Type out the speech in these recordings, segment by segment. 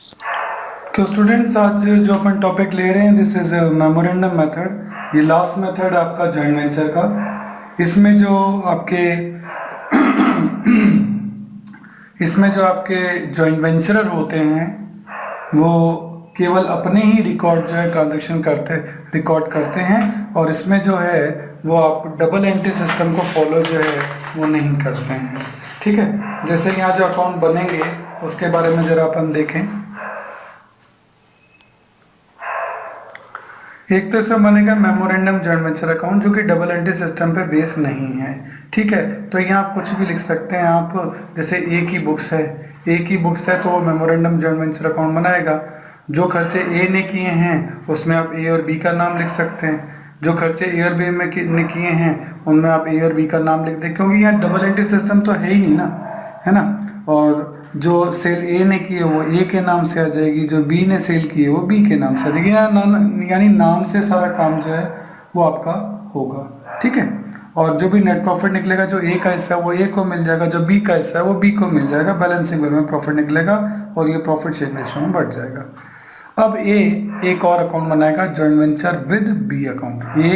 तो स्टूडेंट्स आज जो अपन टॉपिक ले रहे हैं दिस इज मेमोरेंडम मेथड। ये लास्ट मेथड आपका जॉइंट वेंचर का। इसमें जो आपके इसमें जो आपके जॉइंट वेंचरर होते हैं वो केवल अपने ही रिकॉर्ड जो है ट्रांजैक्शन करते रिकॉर्ड करते हैं, और इसमें जो है वो आप डबल एंट्री सिस्टम को फॉलो जो है वो नहीं करते हैं। ठीक है, जैसे यहाँ जो अकाउंट बनेंगे उसके बारे में जरा अपन देखें। एक तो इसमें बनेगा मेमोरेंडम जॉइंट वेंचर अकाउंट जो कि डबल एंट्री सिस्टम पे बेस नहीं है। ठीक है, तो यहाँ आप कुछ भी लिख सकते हैं। आप जैसे ए की बुक्स है, ए की बुक्स है तो वो मेमोरेंडम जॉइंट वेंचर अकाउंट बनाएगा। जो खर्चे ए ने किए हैं उसमें आप ए और बी का नाम लिख सकते हैं। जो खर्चे ए और बी में ने किए हैं उनमें आप ए और बी का नाम लिख दें, क्योंकि यहाँ डबल एंट्री सिस्टम तो है ही नहीं ना, है ना। और जो सेल ए ने की है वो ए के नाम से आ जाएगी, जो बी ने सेल की है वो बी के नाम से आ जाएगी। यानी नाम से सारा काम जो है वो आपका होगा। ठीक है, और जो भी नेट प्रॉफिट निकलेगा, जो ए का हिस्सा है वो ए को मिल जाएगा, जो बी का हिस्सा है वो बी को मिल जाएगा। बैलेंसिंग में प्रॉफिट निकलेगा और ये प्रॉफिट शेयर रेशियो में बढ़ जाएगा। अब ए एक और अकाउंट बनाएगा joint venture with B account. ये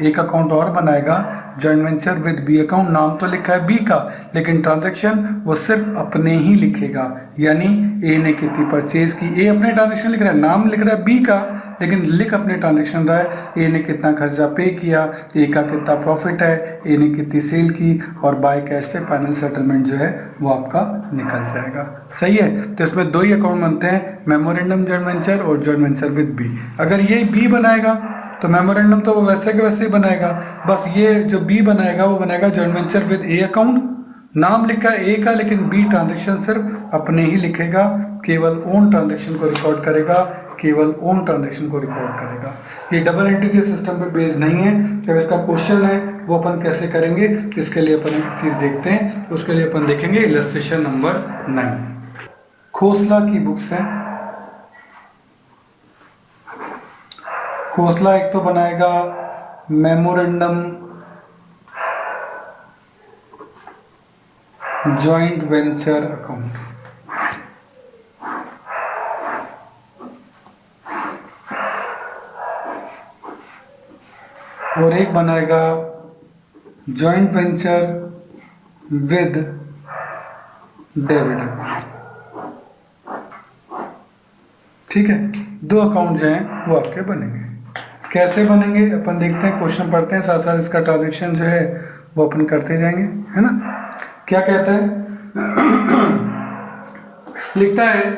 एक अकाउंट और बनाएगा joint venture with B account. नाम तो लिखा है बी का, लेकिन ट्रांजैक्शन वो सिर्फ अपने ही लिखेगा। यानी ए ने कितनी परचेज की, ए अपने ट्रांजैक्शन लिख रहा है, नाम लिख रहा है बी का, लेकिन लिख अपने ट्रांजैक्शन रहा है। ए ने कितना खर्चा पे किया, ए का कितना प्रॉफिट है, ए ने कितनी सेल की, और बाय कैश से फाइनल सेटलमेंट जो है वो आपका निकल जाएगा। सही है, तो इसमें दो ही अकाउंट बनते हैं, मेमोरेंडम जॉइंट वेंचर और जॉइंट वेंचर विद बी। अगर ये बी बनाएगा तो मेमोरेंडम तो वो वैसे के वैसे ही बनाएगा, बस ये जो बी बनाएगा वो बनाएगा joint venture with A account. नाम लिखा है ए का, लेकिन बी ट्रांजैक्शन सिर्फ अपने ही लिखेगा, केवल ओन ट्रांजैक्शन को रिकॉर्ड करेगा, केवल ओन ट्रांजैक्शन को रिकॉर्ड करेगा। ये डबल एंट्री के सिस्टम पे बेस्ड नहीं है। जब इसका क्वेश्चन है वो अपन कैसे करेंगे, इसके लिए अपन एक चीज देखते हैं। उसके लिए अपन देखेंगे इलस्ट्रेशन नंबर 9। खोसला की बुक्स है। खोसला एक तो बनाएगा मेमोरेंडम जॉइंट वेंचर अकाउंट, और एक बनाएगा जॉइंट वेंचर विद डेविड। ठीक है, दो अकाउंट जो हैं वो आपके बनेंगे। कैसे बनेंगे अपन देखते हैं, क्वेश्चन पढ़ते हैं, साथ साथ इसका ट्रांजैक्शन जो है वो अपन करते जाएंगे, है ना। क्या कहता है लिखता है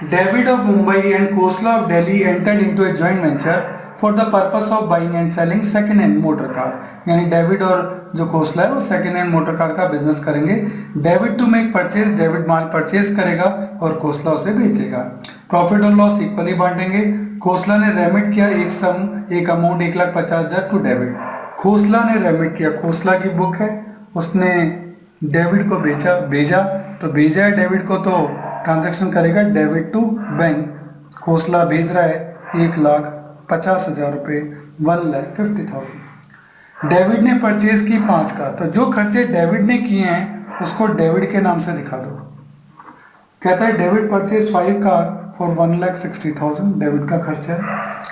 David of Mumbai and Kosla of Delhi entered into a joint venture for the purpose of buying and selling second hand motor car. यानी डेविड और जो खोसला है वो सेकंड हैंड मोटर कार का बिजनेस करेंगे। David to make purchase, David माल purchase करेगा और खोसला उसे बेचेगा। प्रॉफिट और लॉस इक्वली बांटेंगे। खोसला ने रेमिट किया एक अमाउंट 1,50,000 टू डेविड। खोसला ने रेमिट किया, खोसला की बुक है, उसने डेविड को भेजा तो भेजा है डेविड को, तो ट्रांजैक्शन करेगा डेबिट टू बैंक। खोसला भेज रहा है 1,50,000 रुपये, 1,50,000। डेविड ने परचेज की 5 कार, तो जो खर्चे डेविड ने किए हैं उसको डेविड के नाम से दिखा दो। कहता है David purchase 5 car for 1,60,000, David का खर्चा है।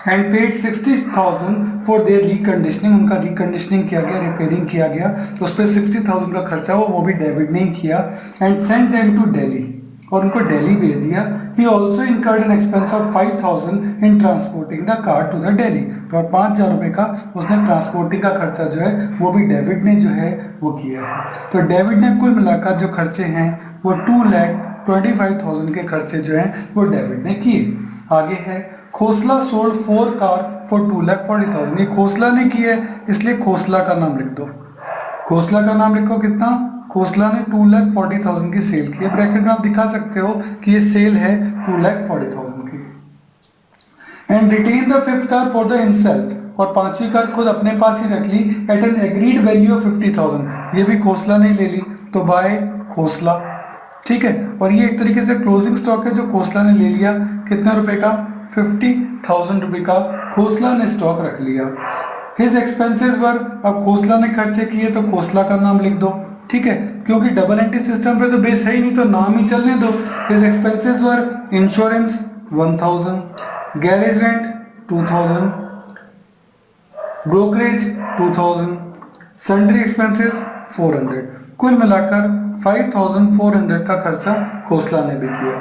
And paid 60,000 for their reconditioning, उनका रिकंडीशनिंग किया गया, रिपेयरिंग किया गया, तो उस पर 60,000 का खर्चा हुआ, वो भी डेविड ने ही किया। And sent them to Delhi, और उनको दिल्ली भेज दिया। He also incurred an expense of 5,000 in transporting the car to the Delhi, और 5,000 रुपये का उसने ट्रांसपोर्टिंग का खर्चा जो है वो भी डेविड ने जो है वो किया है। तो डेविड ने कुल मिलाकर जो खर्चे हैं वो 2,25,000 के खर्चे जो हैं वो डेविड ने किए। आगे है खोसला सोल्ड 4 कार फॉर 2,40,000, ये खोसला ने किया है इसलिए खोसला का नाम लिख दो। खोसला का नाम लिखो कितना, खोसला ने 2,40,000 की सेल की है। ब्रैकेट में आप दिखा सकते हो कि ये सेल है 2,40,000 की। And retain the 5th car for the himself, और 5वीं कार खुद अपने पास ही रख ली at an agreed value of 50,000, ये भी खोसला ने ले ली, तो बाय खोसला। ठीक है, और ये एक तरीके से क्लोजिंग स्टॉक है जो खोसला ने ले लिया, कितने रुपए का, 50,000 रुपए का खोसला ने स्टॉक रख लिया। हिज एक्सपेंसेस वर, अब खोसला ने खर्चे किए तो खोसला का नाम लिख दो। ठीक है, क्योंकि डबल एंट्री सिस्टम पे तो बेस है ही नहीं, तो नाम ही चलने दो। His expenses were insurance, 1000, garage rent 2000, brokerage 2000, sundry expenses 400, कुल मिलाकर 5400 का खर्चा खोसला ने भी किया।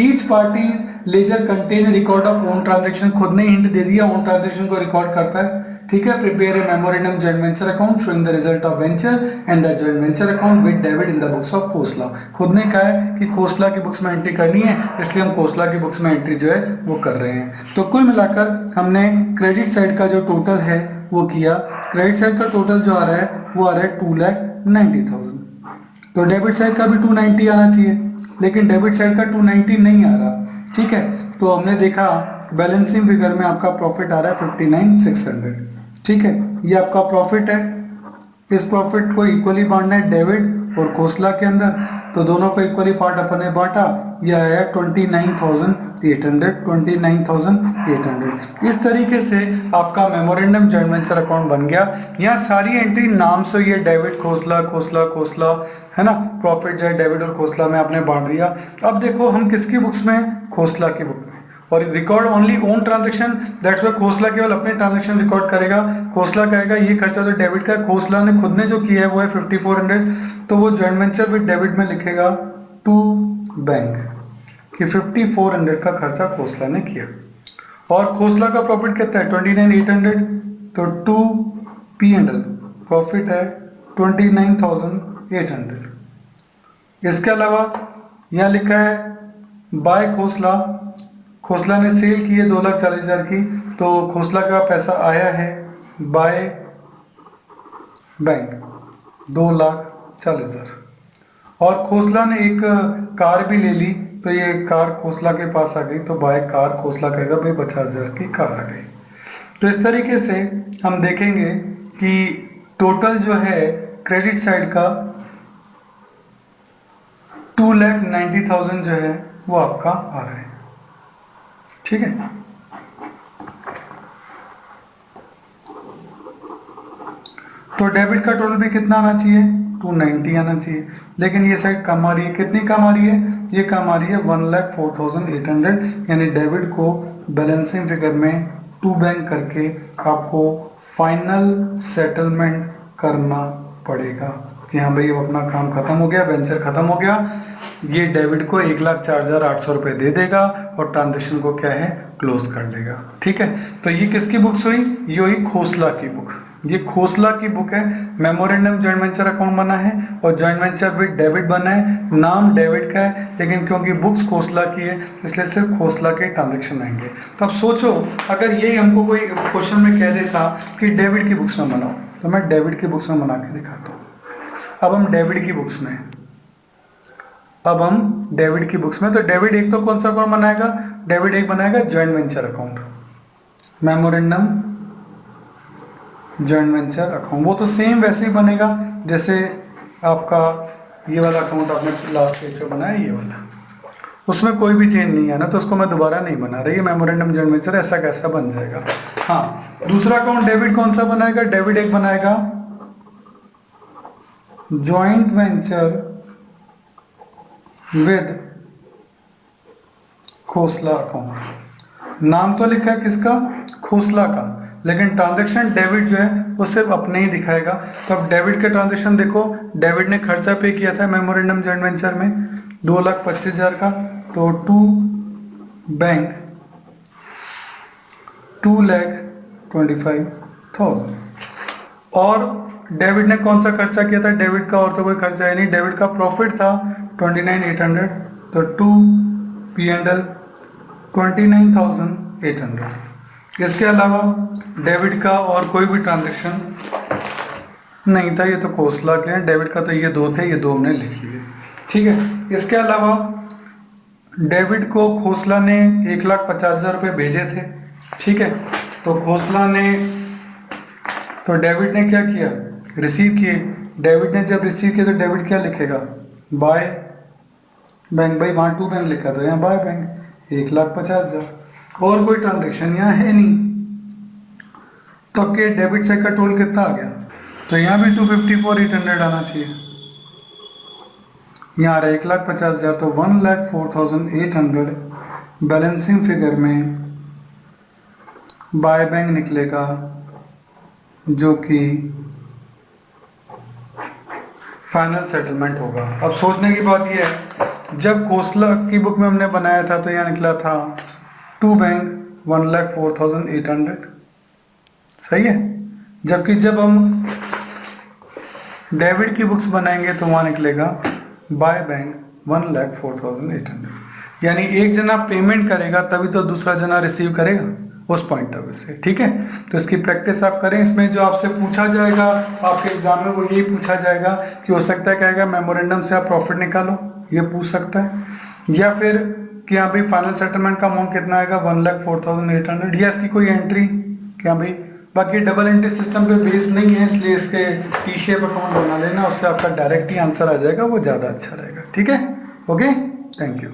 Each parties ledger contain record of own transaction, खुद ने हिंट दे दिया ओन ट्रांजेक्शन को रिकॉर्ड करता है, ठीक है। Prepare a memorandum joint venture account showing the result of venture and the joint venture account with debit in the books of Khosla. खुद ने कहा है कि खोसला की बुक्स में एंट्री करनी है, इसलिए हम खोसला की बुक्स में एंट्री जो है वो कर रहे हैं। तो कुल मिलाकर हमने क्रेडिट साइड का जो टोटल है वो किया। क्रेडिट साइड का टोटल जो आ रहा है वो आ रहा है 2,90,000। तो डेबिट साइड का भी 290 आना चाहिए, लेकिन डेबिट साइड का 290 नहीं आ रहा, ठीक है। तो हमने देखा बैलेंसिंग फिगर में आपका प्रॉफिट आ रहा है 59,600, ठीक है। ये आपका प्रॉफिट है। इस प्रॉफिट को इक्वली बांटना है डेबिट और खोसला के अंदर, तो दोनों को इक्वली पार्ट अपन ने बांटा। यह आया 29,800, 29,800। इस तरीके से आपका मेमोरेंडम जॉइंट वेंचर अकाउंट बन गया। यहाँ सारी एंट्री नाम से ये डेबिट खोसला खोसला खोसला है ना, प्रॉफिट जो है डेबिट और खोसला में आपने बांट दिया। अब देखो हम किसकी बुक्स में, खोसला की बुक में, और record only own transaction, that's why Khosla केवल अपने ट्रांजेक्शन रिकॉर्ड करेगा। खोसला कहेगा ये खर्चा तो डेबिट का है, खोसला ने खुद ने जो किया है वो है 5400, तो वो जॉइंट वेंचर विद डेबिट में लिखेगा टू बैंक कि 5400 का खर्चा खोसला ने किया। और खोसला का प्रॉफिट कितना है 29,800, तो टू P&L प्रॉफिट है 29,800। इसके अलावा यहाँ लिखा है बाय खोसला, खोसला ने सेल की है 2,40,000 की, तो खोसला का पैसा आया है बाय बैंक 2,40,000। और खोसला ने एक कार भी ले ली, तो ये कार खोसला के पास आ गई, तो बाय कार खोसला कहेगा भाई 50,000 की कार आ गई। तो इस तरीके से हम देखेंगे कि टोटल जो है क्रेडिट साइड का 2,90,000 जो है वो आपका आ रहा है, ठीक है। तो डेबिट का टोटल भी कितना आना चाहिए 290 आना चाहिए, लेकिन ये साइड कम आ रही है। कितनी कम आ रही है, ये कम आ रही है 1,04,800, यानी डेबिट को बैलेंसिंग फिगर में टू बैंक करके आपको फाइनल सेटलमेंट करना पड़ेगा कि हाँ भाई अब अपना काम खत्म हो गया, वेंचर खत्म हो गया। ये डेबिट को 1,04,800 रुपये दे देगा और ट्रांजेक्शन को क्या है क्लोज कर लेगा, ठीक है। तो ये किसकी बुक्स हुई, ये हुई खोसला की बुक। ये खोसला की बुक है। मेमोरेंडम जॉइंट वेंचर अकाउंट बना है और जॉइंट वेंचर विद डेबिट बना है। नाम डेबिट का है, लेकिन क्योंकि बुक्स खोसला की है इसलिए सिर्फ खोसला के ट्रांजेक्शन आएंगे। तो अब सोचो अगर यही हमको कोई क्वेश्चन में कह देता कि डेबिट की बुक्स में बनाओ, तो मैं डेबिट की बुक्स में बना के दिखाता हूँ। अब हम डेबिट की बुक्स में, अब हम डेबिट की बुक्स में, तो डेबिट एक तो कौन सा अकाउंट बनाएगा, डेबिट एक बनाएगा joint venture account, memorandum joint venture account. वो तो सेम वैसे ही बनेगा जैसे आपका ये वाला अकाउंट आपने लास्ट पेज पे बनाया, ये वाला, उसमें कोई भी चेंज नहीं है ना, तो उसको मैं दोबारा नहीं बना रही। मेमोरेंडम जॉइंट वेंचर ऐसा कैसा बन जाएगा। हाँ, दूसरा अकाउंट डेबिट कौन सा बनाएगा, डेबिट एक बनाएगा joint venture with Khosla account. नाम तो लिखा है किसका, खोसला का, लेकिन ट्रांजैक्शन डेबिट जो है वो सिर्फ अपने ही दिखाएगा। तो अब डेबिट के ट्रांजैक्शन देखो, डेबिट ने खर्चा पे किया था मेमोरेंडम जॉइंट वेंचर में 2,25,000 का, तो टू बैंक 2,25,000। और डेबिट ने कौन सा खर्चा किया था, डेबिट का और तो कोई खर्चा है नहीं, डेबिट का प्रॉफिट था 29,800, तो टू P&L 29,800। इसके अलावा डेबिट का और कोई भी ट्रांजैक्शन नहीं था, ये तो खोसला के हैं। डेबिट का तो ये दो थे, ये दो हमने लिख लिए, ठीक है। इसके अलावा डेबिट को खोसला ने 1,50,000 रुपये भेजे थे, ठीक है। तो खोसला ने, तो डेबिट ने क्या किया, रिसीव किए। डेबिट ने जब रिसीव किया तो डेबिट क्या लिखेगा, बाय बैंक, भाई वहाँ टू बैंक लिखा तो यहाँ बाय बैंक 1,50,000। और कोई ट्रांजेक्शन यहाँ है नहीं, तो के डेबिट साइड का टोल कितना आ गया, तो यहाँ भी 254,800 आना चाहिए। यहाँ आ रहा है 1,50,000, तो 1,04,800 बैलेंसिंग फिगर में बाय बैंक निकलेगा जो कि फाइनल सेटलमेंट होगा। अब सोचने की बात यह है, जब खोसला की बुक में हमने बनाया था तो यहाँ निकला था टू बैंक 1,04,800, सही है। जबकि जब हम डेबिट की बुक्स बनाएंगे तो वहां निकलेगा बाय बैंक 1,04,800, यानी एक जना पेमेंट करेगा तभी तो दूसरा जना रिसीव करेगा उस पॉइंट ऑफ व्यू से, ठीक है। तो इसकी प्रैक्टिस आप करें। इसमें जो आपसे पूछा जाएगा आपके एग्जाम में वो यही पूछा जाएगा कि हो सकता है कहेगा मेमोरेंडम से आप प्रॉफिट निकालो, ये पूछ सकता है, या फिर कि हाँ भाई फाइनल सेटलमेंट का अमाउंट कितना आएगा 1,04,800, या इसकी कोई एंट्री क्या भाई। बाकी डबल एंट्री सिस्टम पे बेस नहीं है, इसलिए इसके टी शेप अकाउंट बना लेना, उससे आपका डायरेक्ट ही आंसर आ जाएगा, वो ज़्यादा अच्छा रहेगा, ठीक है। Okay, thank you.